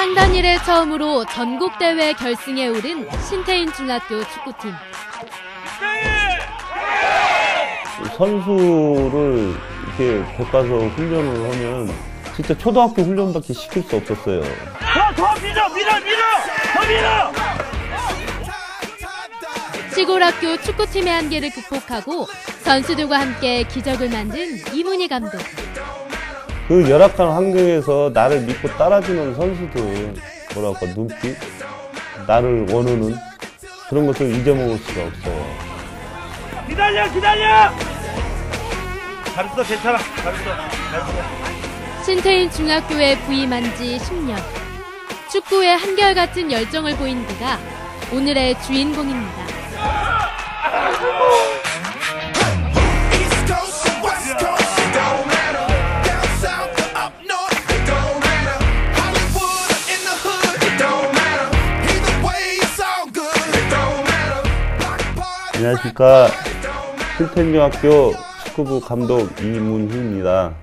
창단 이래 처음으로 전국대회 결승에 오른 신태인 중학교 축구팀. 선수를 이렇게 볶아서 훈련을 하면 진짜 초등학교 훈련밖에 시킬 수 없었어요. 더 밀어! 시골학교 축구팀의 한계를 극복하고 선수들과 함께 기적을 만든 이문희 감독. 그 열악한 환경에서 나를 믿고 따라주는 선수들, 뭐랄까, 눈빛, 나를 원하는 그런 것을 잊어먹을 수가 없어요. 기다려! 잘했어, 괜찮아. 잘했어. 신태인 중학교에 부임한 지 10년. 축구에 한결같은 열정을 보인 그가 오늘의 주인공입니다. 안녕하십니까. 신태인중학교 축구부 감독 이문희입니다.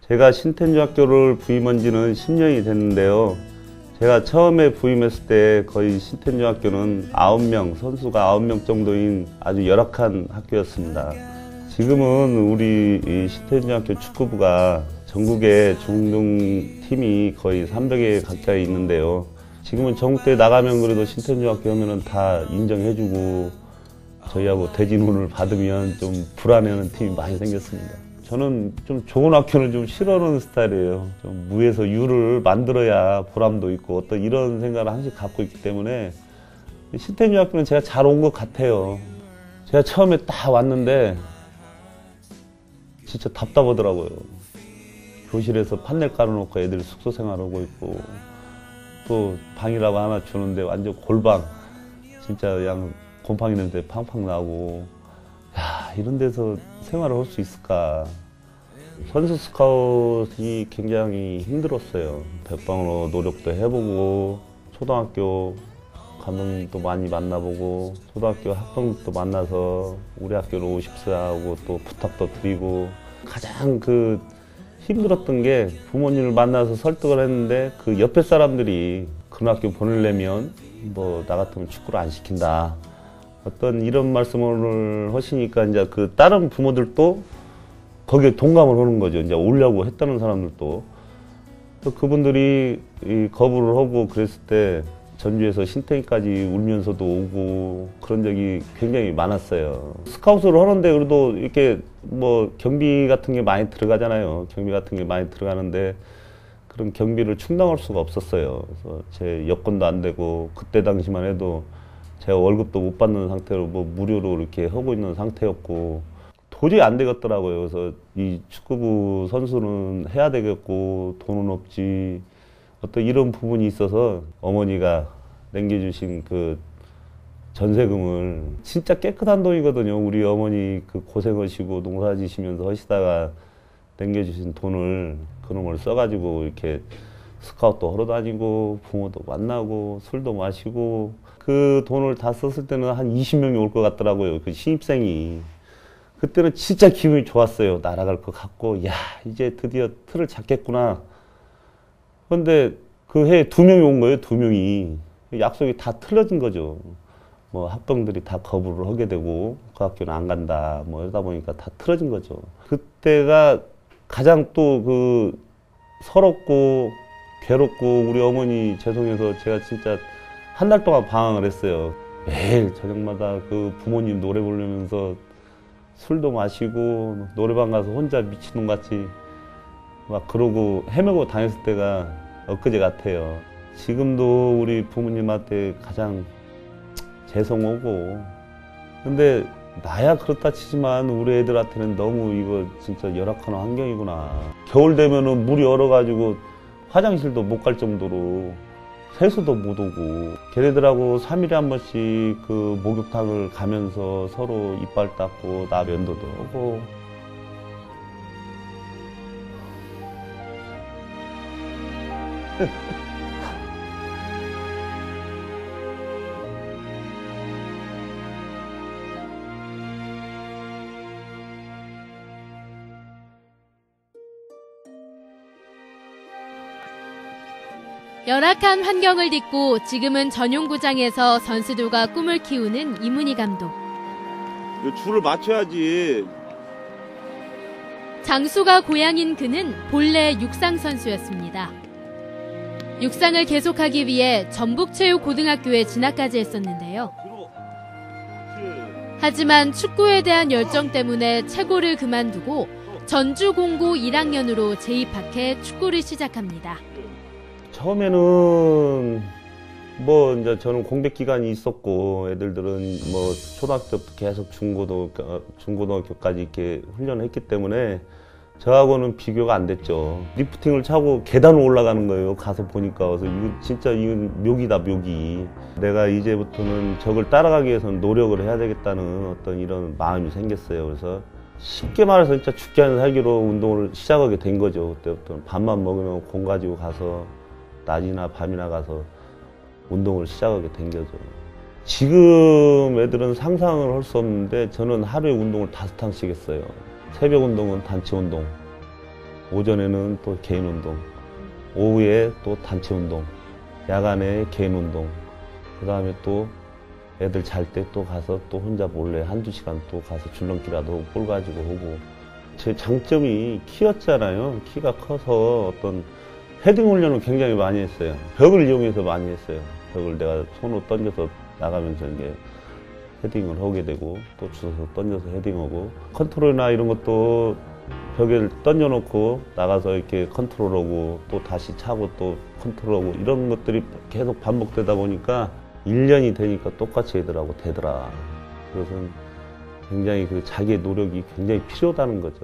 제가 신태인중학교를 부임한 지는 10년이 됐는데요. 제가 처음에 부임했을 때 거의 신태인중학교는 9명, 선수가 9명 정도인 아주 열악한 학교였습니다. 지금은 우리 신태인중학교 축구부가 전국에 중등팀이 거의 300개 가까이 있는데요. 지금은 전국대회 나가면 그래도 신태인중학교 하면은 다 인정해주고 저희하고 대진훈을 받으면 좀 불안해하는 팀이 많이 생겼습니다. 저는 좀 좋은 학교는 좀 싫어하는 스타일이에요. 좀 무에서 유를 만들어야 보람도 있고 어떤 이런 생각을 항상 갖고 있기 때문에 신태인중학교는 제가 잘 온 것 같아요. 제가 처음에 딱 왔는데 진짜 답답하더라고요. 교실에서 판넬 깔아놓고 애들이 숙소 생활하고 있고 또 방이라고 하나 주는데 완전 골방, 진짜 그냥 곰팡이 냄새 팡팡 나고, 야, 이런 데서 생활을 할 수 있을까. 선수 스카웃이 굉장히 힘들었어요. 백방으로 노력도 해보고, 초등학교 감독님도 많이 만나보고, 초등학교 학생들도 만나서 우리 학교로 오십사 하고 또 부탁도 드리고, 가장 힘들었던 게 부모님을 만나서 설득을 했는데 그 옆에 사람들이 그런 학교 보내려면 나 같으면 축구를 안 시킨다. 어떤 이런 말씀을 하시니까 이제 그 다른 부모들도 거기에 동감을 하는 거죠. 이제 오려고 했다는 사람들도. 또 그분들이 거부를 하고 그랬을 때 전주에서 신태인까지 울면서도 오고 그런 적이 굉장히 많았어요. 스카웃을 하는데 그래도 이렇게 경비 같은 게 많이 들어가잖아요. 경비 같은 게 많이 들어가는데 그런 경비를 충당할 수가 없었어요. 그래서 제 여건도 안 되고 그때 당시만 해도 제가 월급도 못 받는 상태로 무료로 이렇게 하고 있는 상태였고 도저히 안 되겠더라고요. 그래서 이 축구부 선수는 해야 되겠고 돈은 없지. 어떤 이런 부분이 있어서 어머니가 남겨주신 그 전세금을 진짜 깨끗한 돈이거든요. 우리 어머니 고생하시고 농사지시면서 하시다가 남겨주신 돈을 그런 걸 써가지고 이렇게 스카웃도 하러 다니고 부모도 만나고 술도 마시고 그 돈을 다 썼을 때는 한 20명이 올 것 같더라고요. 그 신입생이. 그때는 진짜 기분이 좋았어요. 날아갈 것 같고 야 이제 드디어 틀을 잡겠구나. 그런데 그 해에 2명이 온 거예요. 2명이. 약속이 다 틀어진 거죠. 학부형들이 다 거부를 하게 되고 그 학교는 안 간다. 이러다 보니까 다 틀어진 거죠. 그때가 가장 또 서럽고 괴롭고 우리 어머니 죄송해서 제가 진짜 한 달 동안 방황을 했어요. 매일 저녁마다 부모님 노래 부르면서 술도 마시고 노래방 가서 혼자 미친놈같이 막 그러고 헤매고 다녔을 때가 엊그제 같아요. 지금도 우리 부모님한테 가장 죄송하고 근데 나야 그렇다 치지만 우리 애들한테는 너무 이거 진짜 열악한 환경이구나. 겨울 되면은 물이 얼어가지고 화장실도 못 갈 정도로 세수도 못 오고 걔네들하고 3일에 한 번씩 목욕탕을 가면서 서로 이빨 닦고 나 면도도 하고 열악한 환경을 딛고 지금은 전용구장에서 선수들과 꿈을 키우는 이문희 감독. 줄을 맞춰야지. 장수가 고향인 그는 본래 육상 선수였습니다. 육상을 계속하기 위해 전북체육고등학교에 진학까지 했었는데요. 하지만 축구에 대한 열정 때문에 채고를 그만두고 전주공고 1학년으로 재입학해 축구를 시작합니다. 처음에는 뭐 이제 저는 공백 기간이 있었고 애들들은 뭐 초등학교부터 계속 중고등학교까지 이렇게 훈련을 했기 때문에 저하고는 비교가 안 됐죠. 리프팅을 차고 계단을 올라가는 거예요. 가서 보니까. 그래서 이거 진짜 이건 묘기다, 묘기. 내가 이제부터는 저걸 따라가기 위해서는 노력을 해야 되겠다는 어떤 이런 마음이 생겼어요. 그래서 쉽게 말해서 진짜 죽지 않은 살기로 운동을 시작하게 된 거죠. 그때부터 밥만 먹으면 공 가지고 가서 낮이나 밤이나 가서 운동을 시작하게 된 거죠. 지금 애들은 상상을 할 수 없는데 저는 하루에 운동을 5탕씩 했어요. 새벽 운동은 단체 운동, 오전에는 또 개인 운동, 오후에 또 단체 운동, 야간에 개인 운동, 그 다음에 또 애들 잘 때 또 가서 또 혼자 몰래 한두 시간 또 가서 줄넘기라도 하고 볼 가지고 오고. 제 장점이 키였잖아요. 키가 커서 어떤 헤딩 훈련을 굉장히 많이 했어요. 벽을 이용해서 많이 했어요. 벽을 내가 손으로 던져서 나가면서 이제 헤딩을 하게 되고 또 주워서 던져서 헤딩하고 컨트롤이나 이런 것도 벽에 던져놓고 나가서 이렇게 컨트롤하고 또 다시 차고 또 컨트롤하고 이런 것들이 계속 반복되다 보니까 1년이 되니까 똑같이 애들하고 되더라. 그것은 굉장히 그 자기의 노력이 굉장히 필요하다는 거죠.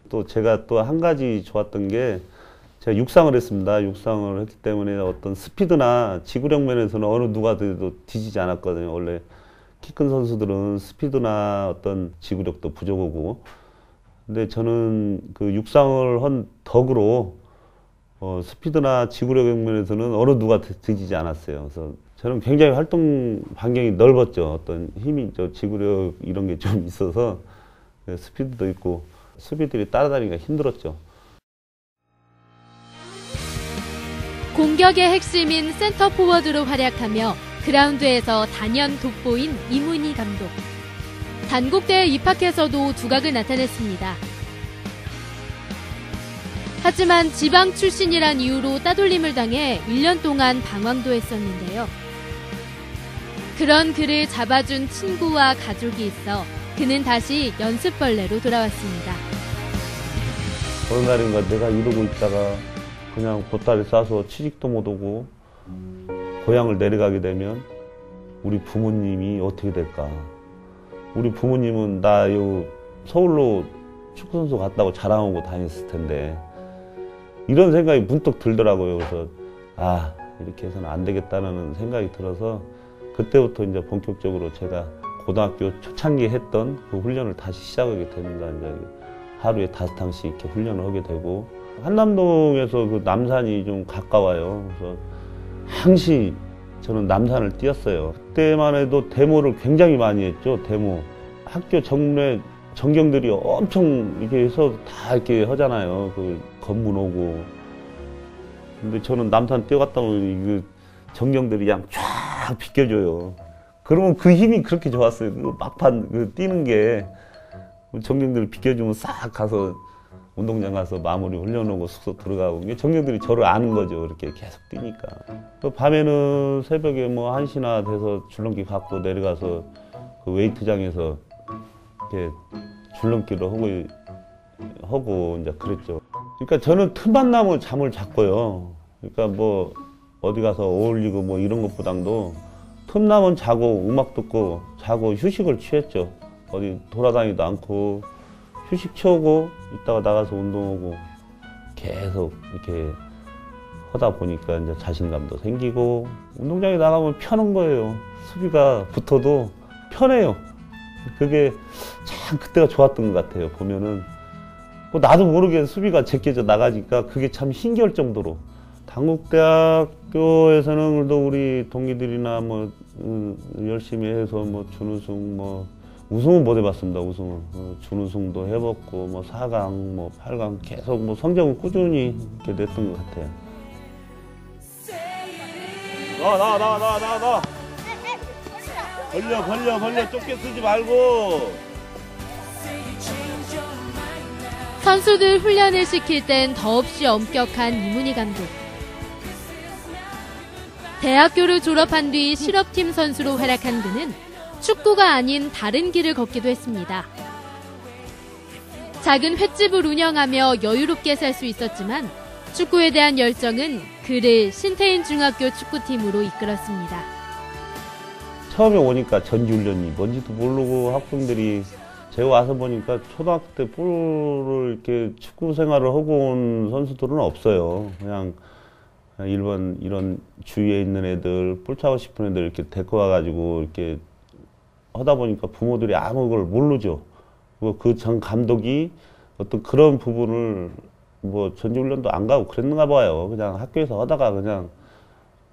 또 제가 또 한 가지 좋았던 게 제가 육상을 했습니다. 육상을 했기 때문에 어떤 스피드나 지구력 면에서는 어느 누가 돼도 뒤지지 않았거든요. 원래 키 큰 선수들은 스피드나 어떤 지구력도 부족하고. 근데 저는 그 육상을 한 덕으로 스피드나 지구력 면에서는 어느 누가 뒤지지 않았어요. 그래서 저는 굉장히 활동 반경이 넓었죠. 어떤 힘이, 지구력 이런 게 좀 있어서 스피드도 있고 수비들이 따라다니기가 힘들었죠. 공격의 핵심인 센터 포워드로 활약하며 그라운드에서 단연 돋보인 이문희 감독. 단국대에 입학해서도 두각을 나타냈습니다. 하지만 지방 출신이란 이유로 따돌림을 당해 1년 동안 방황도 했었는데요. 그런 그를 잡아준 친구와 가족이 있어 그는 다시 연습벌레로 돌아왔습니다. 어느 날인가 내가 이러고 있다가 그냥 보따리 싸서 취직도 못하고 고향을 내려가게 되면 우리 부모님이 어떻게 될까? 우리 부모님은 나 서울로 축구선수 갔다고 자랑하고 다녔을 텐데 이런 생각이 문득 들더라고요. 그래서 이렇게 해서는 안 되겠다는 생각이 들어서 그때부터 이제 본격적으로 제가 고등학교 초창기에 했던 그 훈련을 다시 시작하게 됩니다. 이제 하루에 5탕씩 이렇게 훈련을 하게 되고 한남동에서 그 남산이 좀 가까워요. 그래서 항시 저는 남산을 뛰었어요. 그때만 해도 데모를 굉장히 많이 했죠. 데모. 학교 정문에 전경들이 엄청 이렇게 해서 다 이렇게 하잖아요. 그 검문 오고. 근데 저는 남산 뛰어갔다 보니 그 전경들이 그냥 쫙 비껴줘요. 그러면 그 힘이 그렇게 좋았어요. 그 막판 뛰는 게 전경들이 비껴주면 싹 가서 운동장 가서 마무리 훈련하고 숙소 들어가고 전경들이 저를 아는 거죠. 이렇게 계속 뛰니까. 또 밤에는 새벽에 뭐 1시나 돼서 줄넘기 갖고 내려가서 그 웨이트장에서 이렇게 줄넘기를 하고 이제 그랬죠. 그러니까 저는 틈만 나면 잠을 잤고요. 그러니까 뭐 어디 가서 어울리고 뭐 이런 것보다도 틈 나면 자고 음악 듣고 자고 휴식을 취했죠. 어디 돌아다니도 않고 휴식 취하고 이따가 나가서 운동하고 계속 이렇게 하다 보니까 이제 자신감도 생기고 운동장에 나가면 편한 거예요. 수비가 붙어도 편해요. 그게 참 그때가 좋았던 것 같아요. 보면은 나도 모르게 수비가 제껴져 나가니까 그게 참 신기할 정도로. 단국대학교에서는 그래도 우리 동기들이나 뭐 열심히 해서 뭐 준우승 뭐 우승은 못 해봤습니다. 우승은 준우승도 해봤고 뭐 4강 뭐 8강 계속 뭐 성적은 꾸준히 이렇게 냈던 것 같아요. 나와. 벌려. 좁게 쓰지 말고. 선수들 훈련을 시킬 땐 더없이 엄격한 이문희 감독. 대학교를 졸업한 뒤 실업팀 선수로 활약한 그는 축구가 아닌 다른 길을 걷기도 했습니다. 작은 횟집을 운영하며 여유롭게 살 수 있었지만 축구에 대한 열정은 그를 신태인 중학교 축구팀으로 이끌었습니다. 처음에 오니까 전지훈련이 뭔지도 모르고 학생들이 제가 와서 보니까 초등학교 때 볼을 이렇게 축구 생활을 하고 온 선수들은 없어요. 그냥 일반 이런 주위에 있는 애들, 볼 차고 싶은 애들 이렇게 데리고 와가지고 이렇게 하다 보니까 부모들이 아무 걸 모르죠. 그리고 그 전 감독이 어떤 그런 부분을 뭐 전지훈련도 안 가고 그랬는가 봐요. 그냥 학교에서 하다가 그냥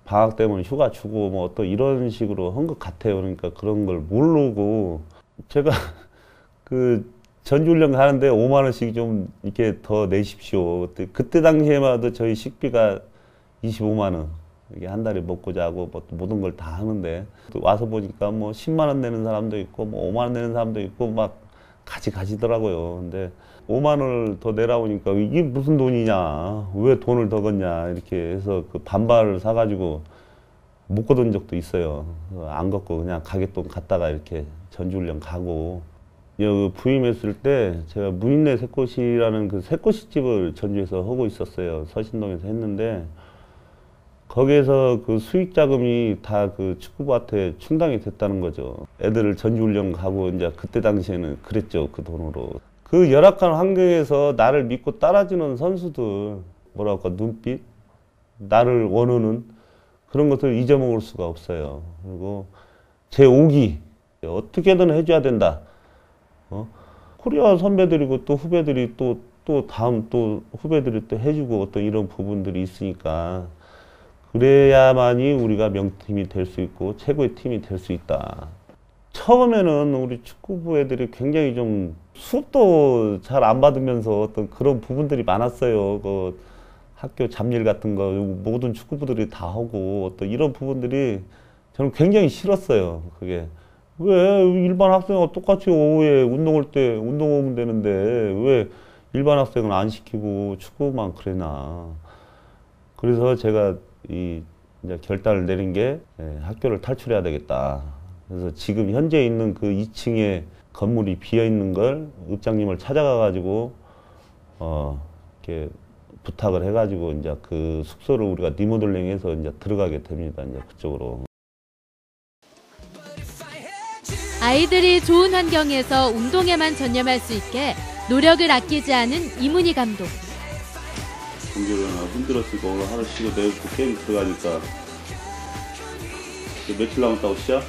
방학 때문에 휴가 주고 뭐 또 이런 식으로 한 것 같아요. 그러니까 그런 걸 모르고 제가 그 전지훈련 가는데 5만 원씩 좀 이렇게 더 내십시오. 그때 당시에만 해도 저희 식비가 25만 원. 이게 한 달에 먹고 자고 뭐 모든 걸 다 하는데 또 와서 보니까 뭐 10만 원 내는 사람도 있고 뭐 5만 원 내는 사람도 있고 막 가지더라고요. 근데 5만 원을 더 내라 보니까 이게 무슨 돈이냐, 왜 돈을 더 걷냐 이렇게 해서 그 반발을 사가지고 못 걷은 적도 있어요. 안 걷고 그냥 가게돈 갔다가 이렇게 전지훈련 가고. 여기 부임했을 때 제가 무인내 새꽃이라는 그 새꽃집을 전주에서 하고 있었어요. 서신동에서 했는데 거기에서 그 수익 자금이 다 그 축구부한테 충당이 됐다는 거죠. 애들을 전지훈련 가고 이제 그때 당시에는 그랬죠. 그 돈으로. 그 열악한 환경에서 나를 믿고 따라주는 선수들, 뭐랄까, 눈빛, 나를 원하는 그런 것들을 잊어먹을 수가 없어요. 그리고 제 오기, 어떻게든 해줘야 된다. 코리아 선배들이고 또 후배들이 또 다음 또 후배들이 또 해주고 어떤 이런 부분들이 있으니까 그래야만이 우리가 명팀이 될 수 있고 최고의 팀이 될 수 있다. 처음에는 우리 축구부 애들이 굉장히 좀 수업도 잘 안 받으면서 어떤 그런 부분들이 많았어요. 그 학교 잡일 같은 거 모든 축구부들이 다 하고 어떤 이런 부분들이 저는 굉장히 싫었어요. 그게 왜 일반 학생과 똑같이 오후에 운동할 때 운동하면 되는데 왜 일반 학생은 안 시키고 축구만 그래나. 그래서 제가 이제 결단을 내린 게 학교를 탈출해야 되겠다. 그래서 지금 현재 있는 그 2층에 건물이 비어 있는 걸 읍장님을 찾아가 가지고 이렇게 부탁을 해가지고 이제 그 숙소를 우리가 리모델링해서 이제 들어가게 됩니다. 이제 그쪽으로. 아이들이 좋은 환경에서 운동에만 전념할 수 있게 노력을 아끼지 않은 이문희 감독. 경기를 힘들었으니까 오늘 하루 쉬고 내일 또 게임 들어가니까. 며칠 남았다고 시작?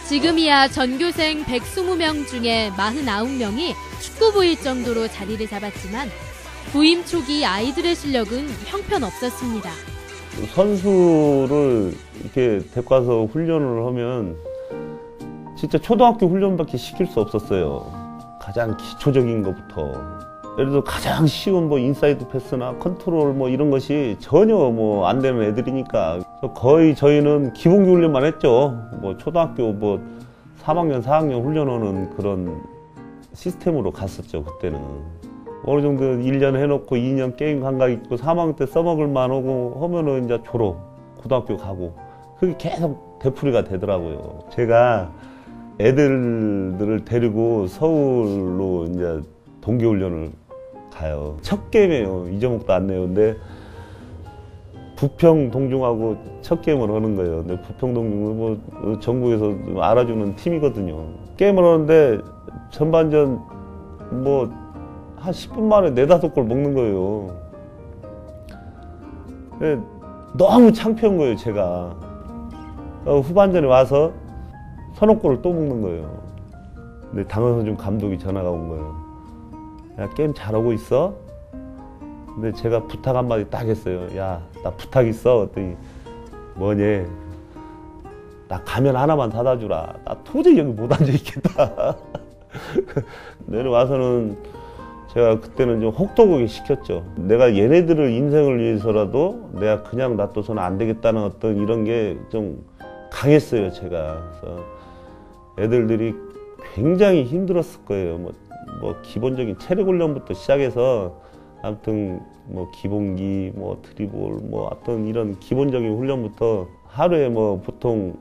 지금이야 전교생 120명 중에 49명이 축구부일 정도로 자리를 잡았지만 부임 초기 아이들의 실력은 형편없었습니다. 선수를 이렇게 데리고 와서 훈련을 하면 진짜 초등학교 훈련밖에 시킬 수 없었어요. 가장 기초적인 것부터. 예를 들어 가장 쉬운 뭐 인사이드 패스나 컨트롤 뭐 이런 것이 전혀 뭐 안 되는 애들이니까 거의 저희는 기본기 훈련만 했죠. 뭐 초등학교 뭐 3학년, 4학년 훈련하는 그런 시스템으로 갔었죠, 그때는. 어느 정도 1년 해놓고 2년 게임 감각 있고 3학년 때 써먹을만 하고 하면은 이제 졸업, 고등학교 가고 그게 계속 되풀이가 되더라고요. 제가 애들을 데리고 서울로 이제 동계훈련을 가요. 첫 게임이에요. 잊어먹도 안 내요. 근데 부평 동중하고 첫 게임을 하는 거예요. 근데 부평 동중은 뭐 전국에서 알아주는 팀이거든요. 게임을 하는데 전반전 뭐 한 10분 만에 4-5골 먹는 거예요. 너무 창피한 거예요, 제가. 후반전에 와서 서너 골을 또 먹는 거예요. 근데 당연히 좀 감독이 전화가 온 거예요. 야, 게임 잘하고 있어? 근데 제가 부탁 한마디 딱 했어요. 야, 나 부탁 있어. 그랬더니 뭐니? 나 가면 하나만 사다 주라. 나 도저히 여기 못 앉아 있겠다. 내려와서는 제가 그때는 좀 혹독하게 시켰죠. 내가 얘네들을 인생을 위해서라도 내가 그냥 놔둬서는 안 되겠다는 어떤 이런 게 좀 강했어요, 제가. 그래서 애들들이 굉장히 힘들었을 거예요. 뭐 기본적인 체력 훈련부터 시작해서 아무튼 뭐 기본기, 뭐 드리블, 뭐 어떤 이런 기본적인 훈련부터 하루에 뭐 보통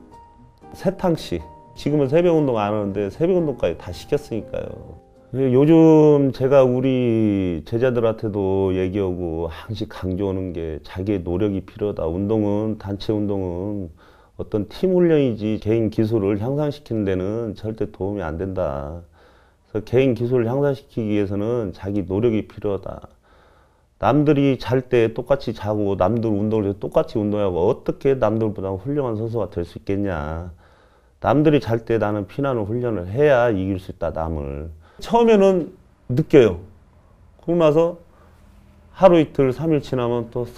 3탕씩. 지금은 새벽 운동 안 하는데 새벽 운동까지 다 시켰으니까요. 요즘 제가 우리 제자들한테도 얘기하고 항상 강조하는 게 자기의 노력이 필요하다. 운동은, 단체 운동은 어떤 팀 훈련이지 개인 기술을 향상시키는 데는 절대 도움이 안 된다. 그래서 개인 기술을 향상시키기 위해서는 자기 노력이 필요하다. 남들이 잘 때 똑같이 자고 남들 운동을 해서 똑같이 운동하고 어떻게 남들보다 훌륭한 선수가 될 수 있겠냐. 남들이 잘 때 나는 피나는 훈련을 해야 이길 수 있다, 남을. 처음에는 느껴요. 그러고 나서 하루 이틀 3일 지나면 또 싹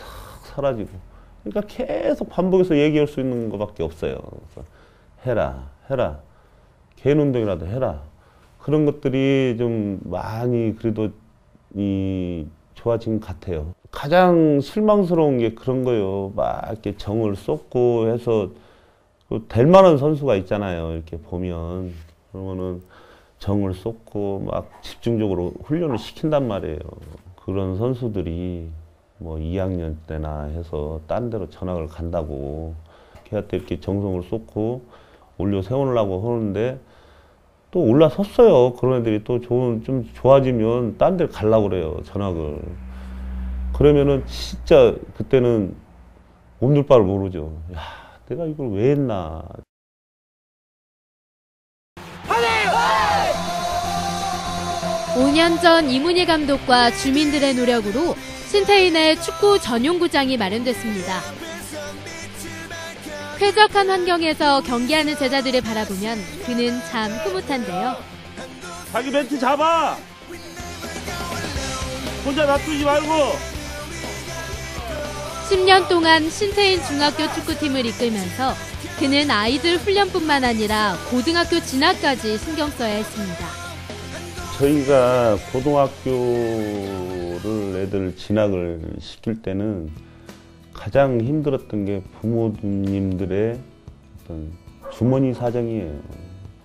사라지고. 그러니까 계속 반복해서 얘기할 수 있는 것밖에 없어요. 그래서 해라. 개인 운동이라도 해라. 그런 것들이 좀 많이 그래도 좋아진 것 같아요. 가장 실망스러운 게 그런 거예요. 막 이렇게 정을 쏟고 해서 될 만한 선수가 있잖아요. 이렇게 보면. 그러면은 정을 쏟고 막 집중적으로 훈련을 시킨단 말이에요. 그런 선수들이 뭐 2학년 때나 해서 딴 데로 전학을 간다고 걔한테 이렇게 정성을 쏟고 올려 세우려고 하는데 또 올라섰어요. 그런 애들이 또 좀 좋아지면 딴 데를 가려고 그래요. 전학을. 그러면은 진짜 그때는 몸둘 바를 모르죠. 야, 내가 이걸 왜 했나. 5년 전 이문희 감독과 주민들의 노력으로 신태인의 축구 전용구장이 마련됐습니다. 쾌적한 환경에서 경기하는 제자들을 바라보면 그는 참 흐뭇한데요. 자기 멘트 잡아. 혼자 놔두지 말고. 10년 동안 신태인 중학교 축구팀을 이끌면서 그는 아이들 훈련뿐만 아니라 고등학교 진학까지 신경 써야 했습니다. 저희가 고등학교를 애들 진학을 시킬 때는 가장 힘들었던 게 부모님들의 어떤 주머니 사정이에요.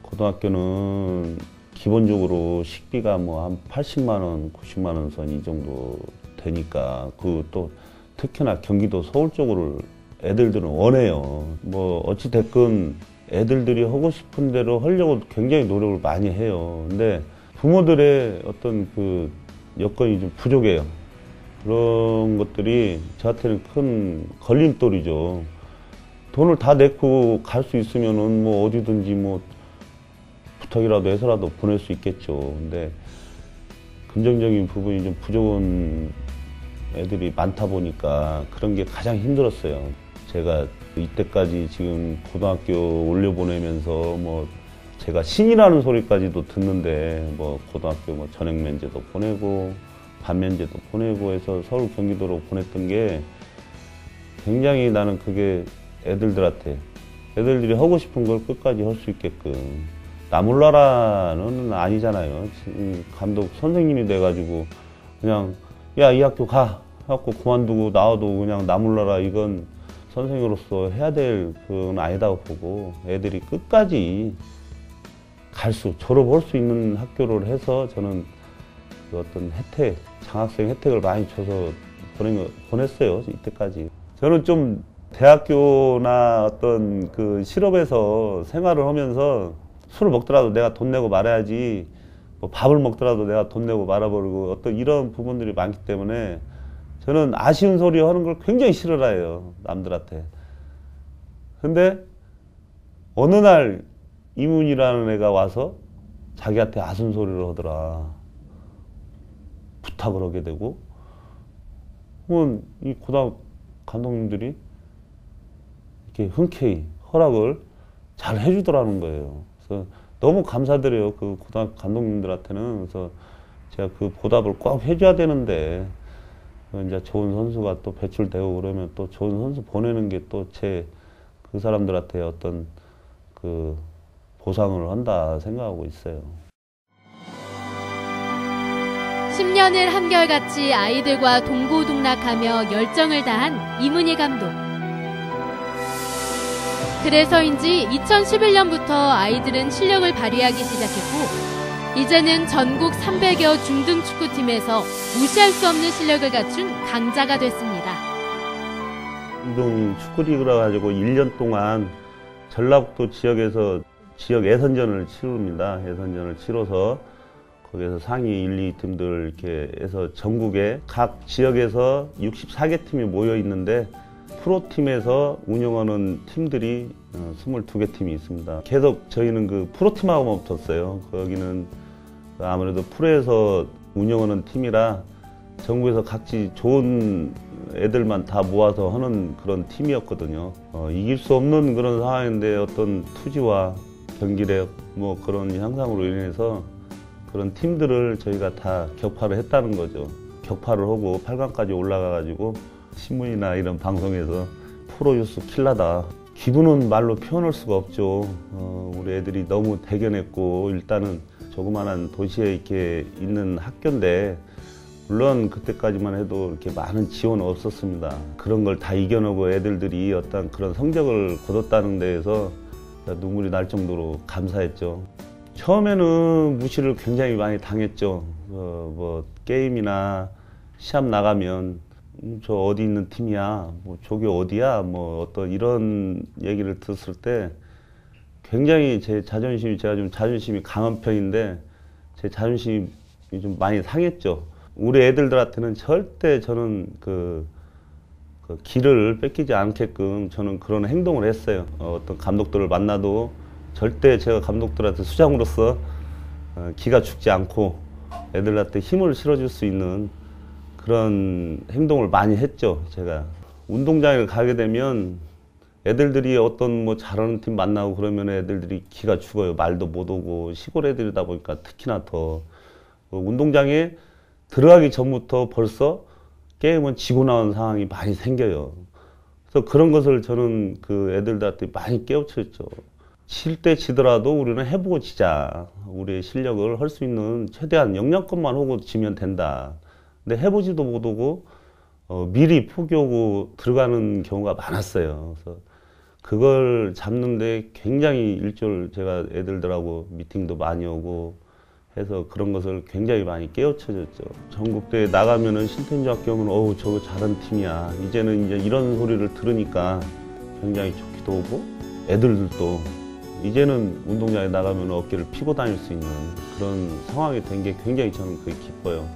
고등학교는 기본적으로 식비가 뭐 한 80만 원, 90만 원 선 이 정도 되니까 그 또 특히나 경기도 서울 쪽으로 애들들은 원해요. 뭐 어찌 됐건 애들들이 하고 싶은 대로 하려고 굉장히 노력을 많이 해요. 근데 부모들의 어떤 그 여건이 좀 부족해요. 그런 것들이 저한테는 큰 걸림돌이죠. 돈을 다 내고 갈 수 있으면은 뭐 어디든지 뭐 부탁이라도 해서라도 보낼 수 있겠죠. 근데 금전적인 부분이 좀 부족한 애들이 많다 보니까 그런 게 가장 힘들었어요. 제가 이때까지 지금 고등학교 올려보내면서 뭐 제가 신이라는 소리까지도 듣는데 뭐 고등학교 뭐 전액 면제도 보내고 반면제도 보내고 해서 서울 경기도로 보냈던 게 굉장히 나는 그게 애들들이 하고 싶은 걸 끝까지 할 수 있게끔. 나 몰라라는 아니잖아요. 감독 선생님이 돼가지고 그냥 야, 이 학교 가 해갖고 그만두고 나와도 그냥 나 몰라라, 이건 선생으로서 해야 될 그건 아니다고 보고 애들이 끝까지 졸업할 수 있는 학교를 해서 저는 그 어떤 혜택, 장학생 혜택을 많이 줘서 보냈어요, 이때까지. 저는 좀 대학교나 어떤 그 실업에서 생활을 하면서 술을 먹더라도 내가 돈 내고 말아야지, 뭐 밥을 먹더라도 내가 돈 내고 말아버리고 어떤 이런 부분들이 많기 때문에 저는 아쉬운 소리 하는 걸 굉장히 싫어해요, 남들한테. 근데 어느 날 이문이라는 애가 와서 자기한테 아쉬운 소리를 하더라. 부탁을 하게 되고, 그러면 이 고등학교 감독님들이 이렇게 흔쾌히 허락을 잘 해주더라는 거예요. 그래서 너무 감사드려요, 그 고등학교 감독님들한테는. 그래서 제가 그 보답을 꼭 해줘야 되는데, 이제 좋은 선수가 또 배출되고 그러면 또 좋은 선수 보내는 게 또 그 사람들한테 어떤 그 보상을 한다 생각하고 있어요. 10년을 한결같이 아이들과 동고동락하며 열정을 다한 이문희 감독. 그래서인지 2011년부터 아이들은 실력을 발휘하기 시작했고 이제는 전국 300여 중등 축구팀에서 무시할 수 없는 실력을 갖춘 강자가 됐습니다. 중등 축구리그라 가지고 1년 동안 전라북도 지역에서 지역 예선전을 치릅니다. 예선전을 치러서 거기에서 상위 1, 2팀들 이렇게 해서 전국에 각 지역에서 64개 팀이 모여 있는데 프로팀에서 운영하는 팀들이 22개 팀이 있습니다. 계속 저희는 그 프로팀하고만 붙었어요. 거기는 아무래도 프로에서 운영하는 팀이라 전국에서 각지 좋은 애들만 다 모아서 하는 그런 팀이었거든요. 이길 수 없는 그런 상황인데 어떤 투지와 경기력 뭐 그런 향상으로 인해서 그런 팀들을 저희가 다 격파를 했다는 거죠. 격파를 하고 8강까지 올라가가지고 신문이나 이런 방송에서 프로유스 킬러다. 기분은 말로 표현할 수가 없죠. 우리 애들이 너무 대견했고 일단은 조그마한 도시에 이렇게 있는 학교인데 물론 그때까지만 해도 이렇게 많은 지원은 없었습니다. 그런 걸 다 이겨내고 애들들이 어떤 그런 성적을 거뒀다는 데에서 눈물이 날 정도로 감사했죠. 처음에는 무시를 굉장히 많이 당했죠. 뭐 게임이나 시합 나가면 저 어디 있는 팀이야, 뭐 저기 어디야, 뭐 어떤 이런 얘기를 들었을 때 굉장히 제 자존심이 제가 좀 자존심이 강한 편인데 제 자존심이 좀 많이 상했죠. 우리 애들한테는 절대 저는 그 길을 뺏기지 않게끔 저는 그런 행동을 했어요. 어떤 감독들을 만나도 절대 제가 감독들한테 수장으로서 기가 죽지 않고 애들한테 힘을 실어줄 수 있는 그런 행동을 많이 했죠. 제가 운동장에 가게 되면 애들들이 어떤 뭐 잘하는 팀 만나고 그러면 애들들이 기가 죽어요. 말도 못 오고 시골 애들이다 보니까 특히나 더 운동장에 들어가기 전부터 벌써 게임은 지고 나온 상황이 많이 생겨요. 그래서 그런 것을 저는 그 애들한테 많이 깨우쳤죠. 칠 때 지더라도 우리는 해보고 지자. 우리의 실력을 할 수 있는 최대한 역량껏만 하고 지면 된다. 근데 해보지도 못하고 미리 포기하고 들어가는 경우가 많았어요. 그래서 그걸 잡는데 굉장히 일주일 제가 애들하고 미팅도 많이 오고 해서 그런 것을 굉장히 많이 깨우쳐줬죠. 전국대회 나가면은 신태인중학교 오면 어우 저거 잘한 팀이야. 이제는 이제 이런 소리를 들으니까 굉장히 좋기도 하고 애들도 이제는 운동장에 나가면 어깨를 피고 다닐 수 있는 그런 상황이 된 게 굉장히 저는 그게 기뻐요.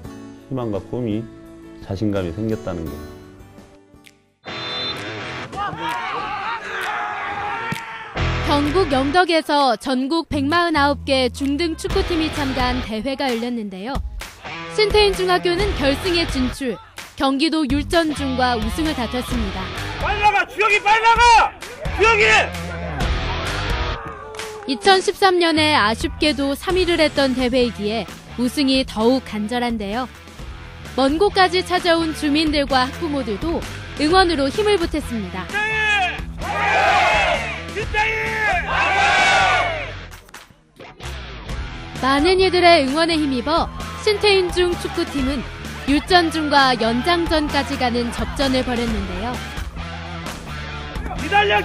희망과 꿈이 자신감이 생겼다는 게. 경북 영덕에서 전국 149개 중등 축구팀이 참가한 대회가 열렸는데요. 신태인중학교는 결승에 진출, 경기도 율전중과 우승을 다퉜습니다. 빨리 나가! 주혁이 빨리 나가! 주혁이! 2013년에 아쉽게도 3위를 했던 대회이기에 우승이 더욱 간절한데요. 먼 곳까지 찾아온 주민들과 학부모들도 응원으로 힘을 보탰습니다. 많은 이들의 응원에 힘입어 신태인중 축구팀은 율전중과 연장전까지 가는 접전을 벌였는데요. 기다려!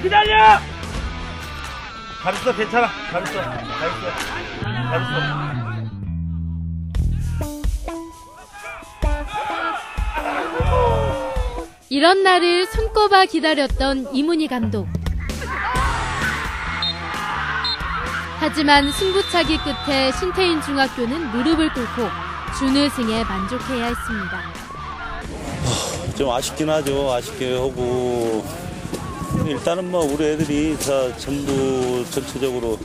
잘했어, 괜찮아. 잘했어. 이런 날을 손꼽아 기다렸던 이문희 감독. 하지만 승부차기 끝에 신태인중학교는 무릎을 꿇고 준우승에 만족해야 했습니다. 좀 아쉽긴 하죠. 아쉽게 하고 일단은 뭐 우리 애들이 다 전부 전체적으로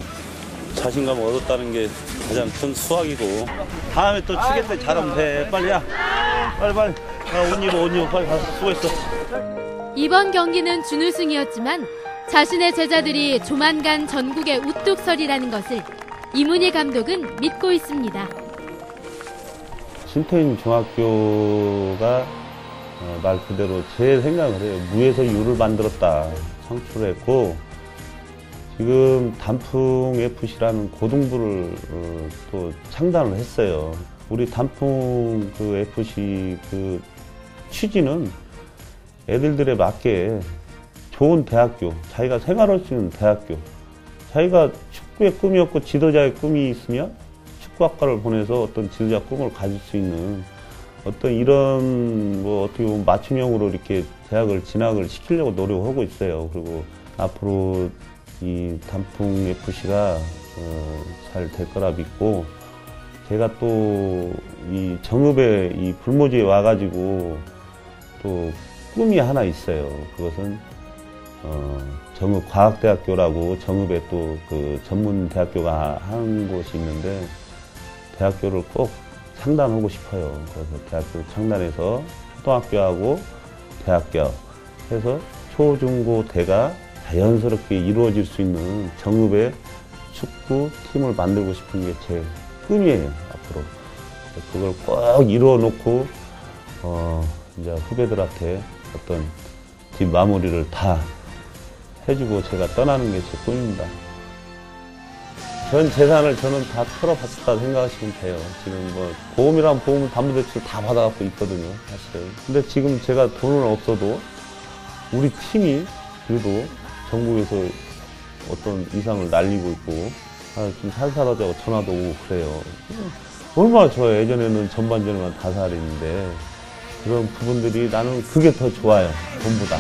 자신감을 얻었다는 게 가장 큰 수확이고 다음에 또 치겠다 잘하면 돼. 빨리야. 빨리. 옷 입어 빨리 가서 수고했어. 이번 경기는 준우승이었지만 자신의 제자들이 조만간 전국에 우뚝 서리라는 것을 이문희 감독은 믿고 있습니다. 신태인중학교가 말 그대로 제 생각을 해요. 무에서 유를 만들었다. 창출했고 지금 단풍 FC라는 고등부를 또 창단을 했어요. 우리 단풍 그 FC 그 취지는 애들들에 맞게 좋은 대학교, 자기가 생활할 수 있는 대학교, 자기가 축구의 꿈이 없고 지도자의 꿈이 있으면 축구학과를 보내서 어떤 지도자 꿈을 가질 수 있는 어떤 이런 뭐 어떻게 보면 맞춤형으로 이렇게 대학을 진학을 시키려고 노력하고 있어요. 그리고 앞으로 이 단풍 FC가 잘 될 거라 믿고, 제가 또 이 정읍에 이 불모지에 와가지고 또 꿈이 하나 있어요. 그것은 정읍과학대학교라고 정읍에 또 그 전문 대학교가 한 곳이 있는데 대학교를 꼭 창단하고 싶어요. 그래서 대학교 창단해서 초등학교하고 대학교 해서 초, 중, 고, 대가 자연스럽게 이루어질 수 있는 정읍의 축구 팀을 만들고 싶은 게 제 꿈이에요, 앞으로. 그걸 꼭 이루어 놓고, 이제 후배들한테 어떤 뒷 마무리를 다 해주고 제가 떠나는 게 제 꿈입니다. 전 재산을 저는 다 털어봤다 생각하시면 돼요. 지금 뭐 보험이랑 보험 담보대출 다 받아갖고 있거든요, 사실은. 근데 지금 제가 돈은 없어도 우리 팀이 그래도 전국에서 어떤 이상을 날리고 있고, 좀 살살하자고 전화도 오고 그래요. 얼마나 좋아요. 예전에는 전반전에만 5살인데 그런 부분들이 나는 그게 더 좋아요, 돈보다.